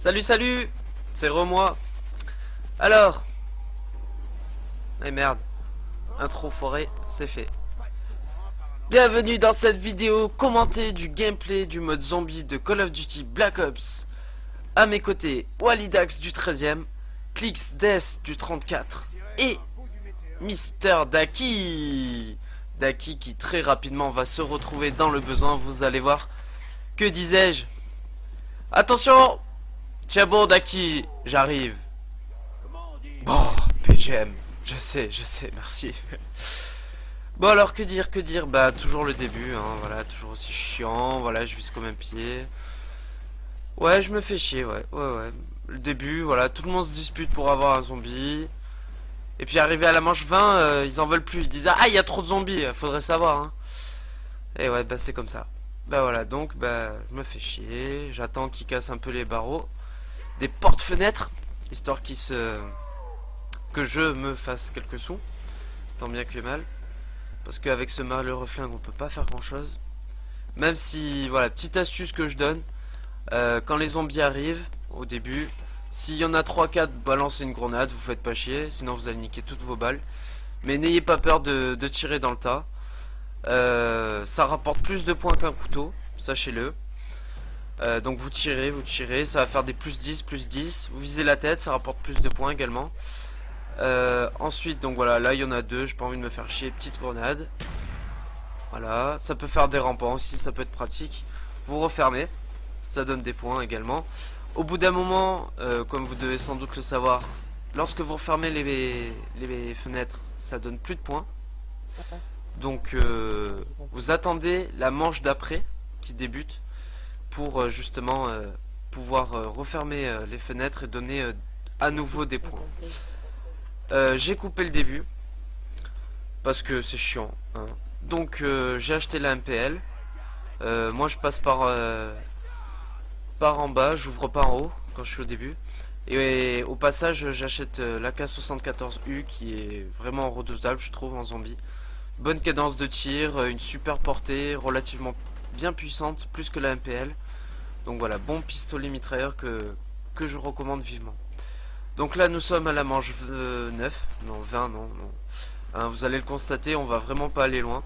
Salut, c'est moi. Alors, eh merde, intro forêt, c'est fait. Bienvenue dans cette vidéo commentée du gameplay du mode zombie de Call of Duty Black Ops. À mes côtés, Walidax du 13e, Clix Death du 34 et Mister Daki. Daki qui très rapidement va se retrouver dans le besoin, vous allez voir. Que disais-je? Attention! Tiens bon Daki, j'arrive. Bon, PGM, je sais, merci. Bon alors que dire, bah toujours le début, hein, voilà, toujours aussi chiant, voilà, je vise comme un pied. Ouais, je me fais chier, ouais. Le début, voilà, tout le monde se dispute pour avoir un zombie. Et puis arrivé à la manche 20, ils en veulent plus, ils disent ah il y a trop de zombies, faudrait savoir, hein. Et ouais, bah c'est comme ça. Bah voilà, donc bah je me fais chier, j'attends qu'ils cassent un peu les barreaux des portes-fenêtres, histoire que je me fasse quelques sous, tant bien que mal. Parce qu'avec ce malheureux flingue on peut pas faire grand chose. Même si, voilà, petite astuce que je donne, quand les zombies arrivent, au début, s'il y en a 3-4, balancez une grenade, vous faites pas chier, sinon vous allez niquer toutes vos balles. Mais n'ayez pas peur de tirer dans le tas. Ça rapporte plus de points qu'un couteau, sachez-le. Donc vous tirez, ça va faire des plus 10, vous visez la tête, ça rapporte plus de points également. Ensuite, donc voilà, là il y en a deux, j'ai pas envie de me faire chier, petite grenade. Voilà, ça peut faire des rampants aussi, ça peut être pratique. Vous refermez, ça donne des points également. Au bout d'un moment, comme vous devez sans doute le savoir, lorsque vous refermez les fenêtres, ça donne plus de points. Donc vous attendez la manche d'après qui débute pour justement pouvoir refermer les fenêtres et donner à nouveau des points. J'ai coupé le début parce que c'est chiant, hein. Donc j'ai acheté la MPL. Moi je passe par en bas, j'ouvre pas en haut quand je suis au début. Et au passage j'achète l'AK-74U qui est vraiment redoutable je trouve en zombie. Bonne cadence de tir, une super portée, relativement bien puissante, plus que la MPL. Donc voilà, bon pistolet mitrailleur que je recommande vivement. Donc là nous sommes à la manche 9, non 20 non. Hein, vous allez le constater, on va vraiment pas aller loin.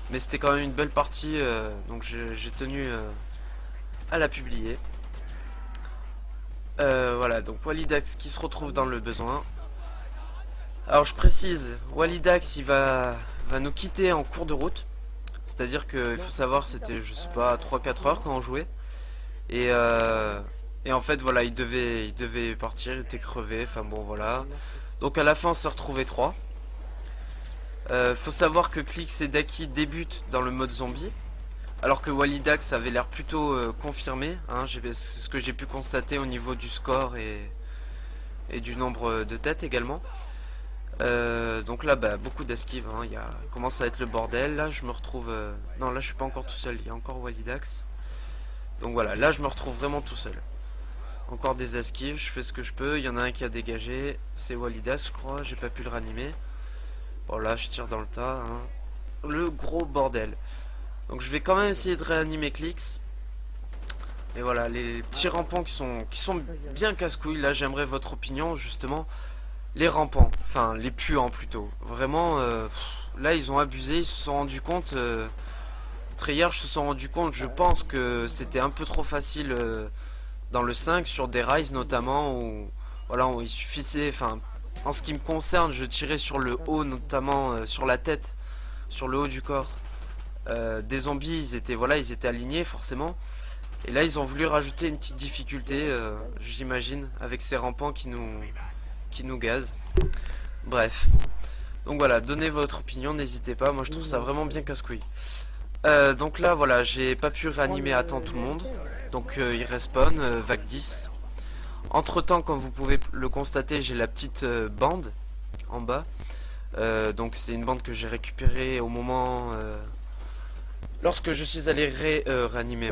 Mais c'était quand même une belle partie, donc j'ai tenu à la publier. Voilà, donc Walidax qui se retrouve dans le besoin. Alors je précise, Walidax il va nous quitter en cours de route. C'est-à-dire qu'il faut savoir, c'était je sais pas 3-4 heures quand on jouait. Et en fait voilà, il devait partir, il était crevé, enfin bon voilà. Donc à la fin on s'est retrouvé 3. Faut savoir que Clix et Daki débutent dans le mode zombie, alors que Walidax avait l'air plutôt confirmé, hein, c'est ce que j'ai pu constater au niveau du score et du nombre de têtes également. Donc là bah, beaucoup d'esquives, hein, commence à être le bordel. Là je me retrouve non là je suis pas encore tout seul, il y a encore Walidax. Donc voilà, là je me retrouve vraiment tout seul. Encore des esquives, je fais ce que je peux. Il y en a un qui a dégagé, c'est Walidax je crois, j'ai pas pu le ranimer. Bon là je tire dans le tas, hein. Le gros bordel. Donc je vais quand même essayer de réanimer Clix. Et voilà, les petits rampants qui sont bien casse-couilles. Là j'aimerais votre opinion justement. Les rampants, enfin les puants plutôt. Vraiment, là ils ont abusé, ils se sont rendus compte. Treyarch se sont rendu compte, je pense que c'était un peu trop facile dans le 5, sur des Rise notamment, où voilà, où il suffisait, enfin, en ce qui me concerne, je tirais sur le haut, notamment sur la tête, sur le haut du corps. Des zombies, ils étaient alignés forcément. Et là ils ont voulu rajouter une petite difficulté, j'imagine, avec ces rampants qui nous gazent. Bref. Donc voilà, donnez votre opinion, n'hésitez pas, moi je trouve ça vraiment bien casse-couille. Donc là voilà, j'ai pas pu réanimer à temps tout le monde. Donc il respawn, vague 10. Entre temps, comme vous pouvez le constater, j'ai la petite bande en bas. Donc c'est une bande que j'ai récupérée au moment lorsque je suis allé réanimer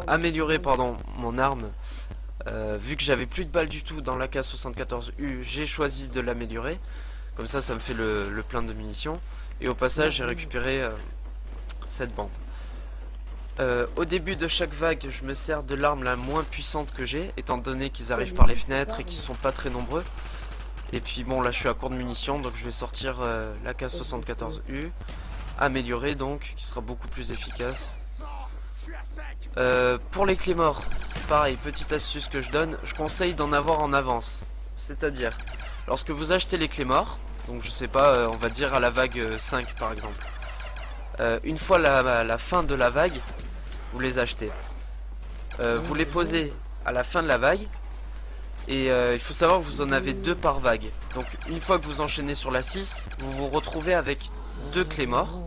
améliorer pardon mon arme. Vu que j'avais plus de balles du tout dans l'AK-74U, j'ai choisi de l'améliorer. Comme ça me fait le plein de munitions. Et au passage j'ai récupéré cette bande. Au début de chaque vague, je me sers de l'arme la moins puissante que j'ai, étant donné qu'ils arrivent par les fenêtres et qu'ils sont pas très nombreux. Et puis bon, là je suis à court de munitions, donc je vais sortir la K74U, améliorée donc, qui sera beaucoup plus efficace. Pour les clés morts, pareil, petite astuce que je donne, je conseille d'en avoir en avance. C'est-à-dire, lorsque vous achetez les clés morts, donc je sais pas, on va dire à la vague 5 par exemple, une fois la fin de la vague, vous les achetez. Vous les posez à la fin de la vague, et il faut savoir que vous en avez 2 par vague. Donc une fois que vous enchaînez sur la 6, vous vous retrouvez avec 2 clés morts,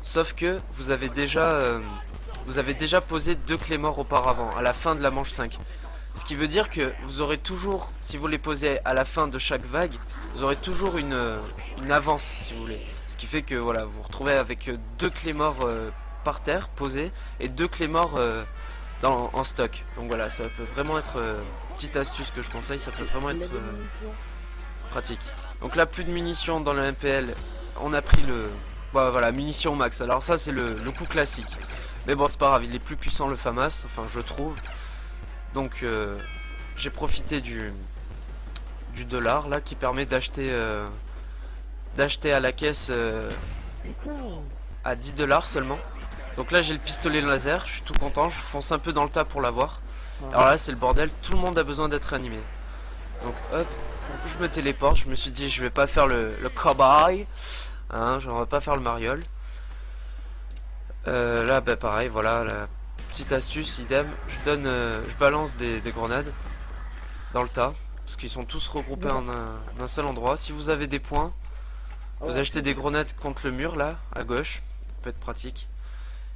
sauf que vous avez déjà posé 2 clés morts auparavant, à la fin de la manche 5. Ce qui veut dire que vous aurez toujours, si vous les posez à la fin de chaque vague, vous aurez toujours une avance, si vous voulez. Ce qui fait que voilà, vous vous retrouvez avec 2 clés morts par terre posées et 2 clés morts en stock. Donc voilà, ça peut vraiment être petite astuce que je conseille, ça peut vraiment être pratique. Donc là, plus de munitions dans le MPL. On a pris le voilà, munitions max. Alors ça c'est le coup classique. Mais bon, c'est pas grave, il est plus puissant le FAMAS, enfin je trouve. Donc j'ai profité du dollar là qui permet d'acheter à la caisse à 10 $ seulement. Donc là j'ai le pistolet laser, je suis tout content, je fonce un peu dans le tas pour l'avoir. Alors là c'est le bordel, tout le monde a besoin d'être animé. Donc hop, je me téléporte, je me suis dit je vais pas faire le cowboy, hein, on va pas faire le mariole. Là bah pareil, voilà la petite astuce, idem, je balance des grenades dans le tas, parce qu'ils sont tous regroupés en un seul endroit. Si vous avez des points, vous achetez des grenades contre le mur là, à gauche, ça peut être pratique.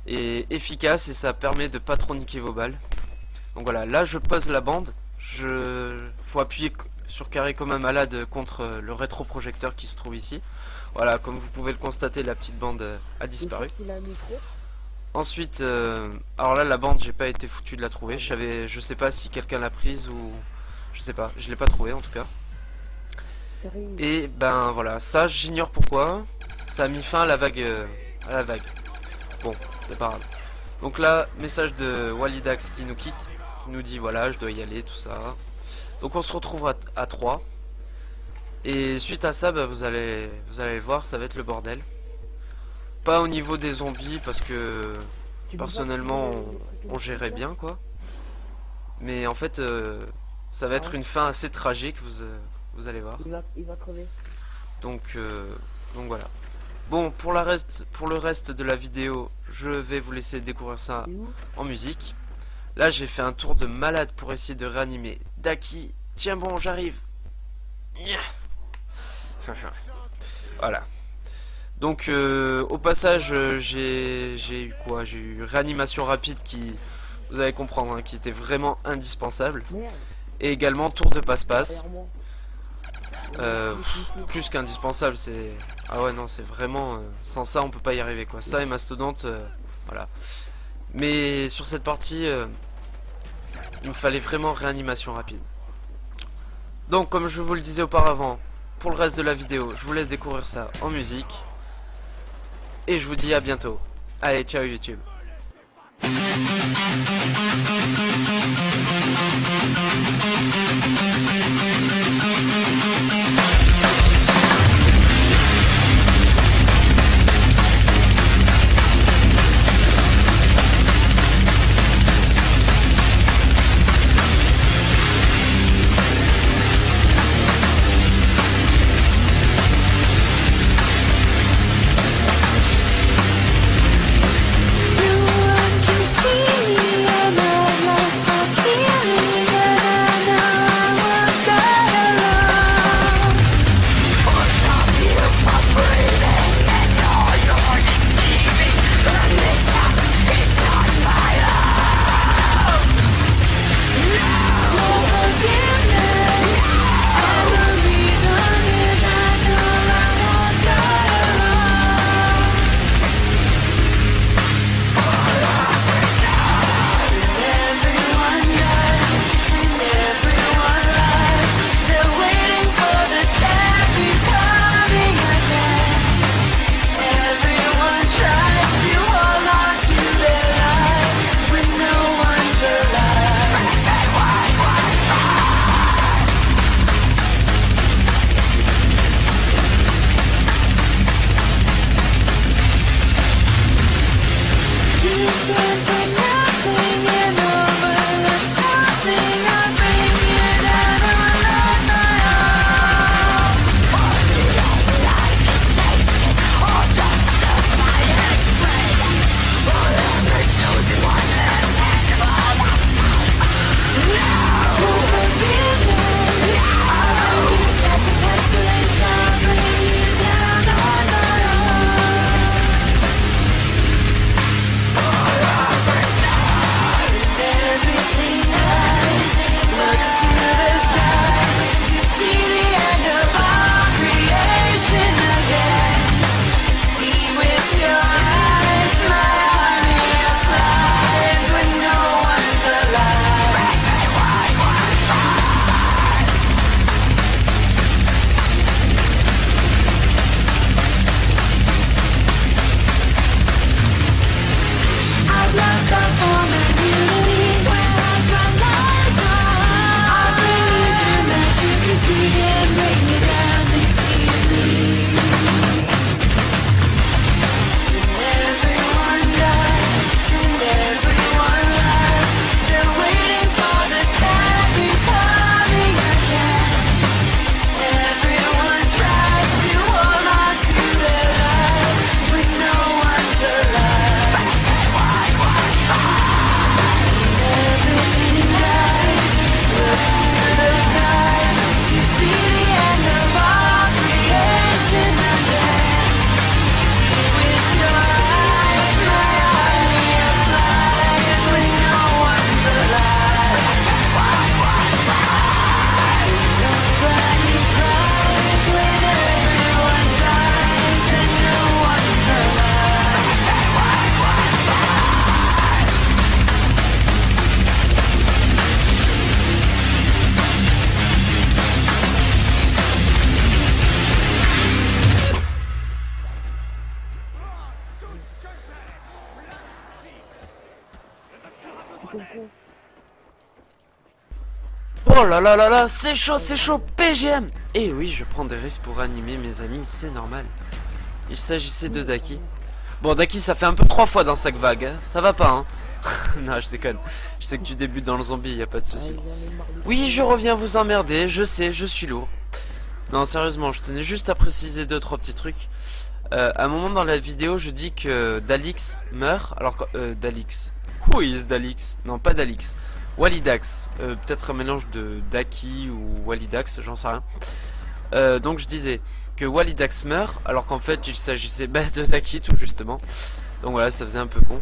Et efficace, et ça permet de pas trop niquer vos balles. Donc voilà, là je pose la bande, faut appuyer sur carré comme un malade contre le rétroprojecteur qui se trouve ici. Voilà, comme vous pouvez le constater, la petite bande a disparu. Ensuite, alors là la bande j'ai pas été foutu de la trouver, je sais pas si quelqu'un l'a prise ou je sais pas, je l'ai pas trouvée en tout cas. Et ben voilà, ça j'ignore pourquoi, ça a mis fin à la vague. Bon, c'est pas grave. Donc là, message de Walidax qui nous quitte, qui nous dit voilà, je dois y aller, tout ça. Donc on se retrouve à 3. Et suite à ça, bah, vous allez voir, ça va être le bordel. Pas au niveau des zombies parce que personnellement on gérait bien quoi. Mais en fait ça va être une fin assez tragique, vous allez voir. Il va crever. Donc voilà. Bon, pour le reste de la vidéo, je vais vous laisser découvrir ça en musique. Là j'ai fait un tour de malade pour essayer de réanimer Daki. Tiens bon, j'arrive. Voilà. Donc au passage j'ai eu quoi? J'ai eu réanimation rapide qui, vous allez comprendre, hein, qui était vraiment indispensable. Et également tour de passe-passe. Plus qu'indispensable, c'est... Ah ouais non, c'est vraiment... sans ça on peut pas y arriver quoi. Ça et Mastodonte, voilà. Mais sur cette partie, il me fallait vraiment réanimation rapide. Donc comme je vous le disais auparavant, pour le reste de la vidéo, je vous laisse découvrir ça en musique. Et je vous dis à bientôt. Allez, ciao YouTube. See Oh là là là là, c'est chaud, PGM. Et oui, je prends des risques pour animer mes amis, c'est normal. Il s'agissait de Daki. Bon, Daki, ça fait un peu 3 fois dans Sac Vague, hein. Ça va pas, hein. Non, je déconne. Je sais que tu débutes dans le zombie, y a pas de souci. Oui, je reviens vous emmerder, je sais, je suis lourd. Non, sérieusement, je tenais juste à préciser 2-3 petits trucs. À un moment dans la vidéo, je dis que Dalix meurt. Alors, Dalix. Who is Dalix? Non, pas Dalix. Walidax. Peut-être un mélange de Daki ou Walidax, j'en sais rien. Donc, je disais que Walidax meurt, alors qu'en fait, il s'agissait de Daki, tout justement. Donc voilà, ça faisait un peu con.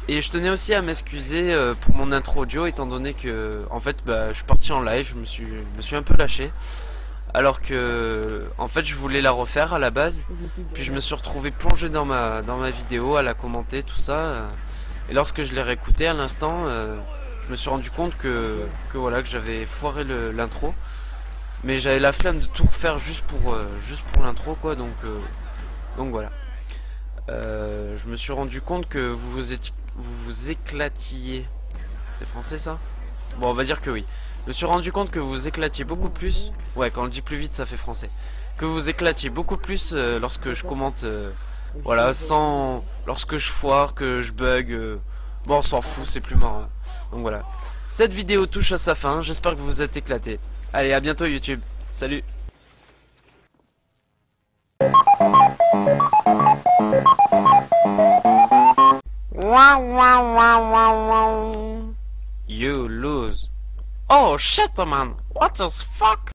Et je tenais aussi à m'excuser pour mon intro audio, étant donné que, en fait, je suis parti en live, je me suis un peu lâché. Alors que, en fait, je voulais la refaire à la base. Puis je me suis retrouvé plongé dans ma vidéo, à la commenter, tout ça. Et lorsque je l'ai réécouté à l'instant, je me suis rendu compte que voilà, que j'avais foiré l'intro. Mais j'avais la flemme de tout refaire juste pour l'intro, quoi. Donc voilà. Je me suis rendu compte que vous vous éclatiez. C'est français ça? Bon, on va dire que oui. Je me suis rendu compte que vous éclatiez beaucoup plus. Ouais, quand on le dit plus vite, ça fait français. Que vous éclatiez beaucoup plus lorsque je commente. Voilà, sans. Lorsque je foire, que je bug. Bon, on s'en fout, c'est plus marrant. Donc voilà. Cette vidéo touche à sa fin. J'espère que vous vous êtes éclatés. Allez, à bientôt YouTube. Salut. You lose. Oh shit, man. What the fuck?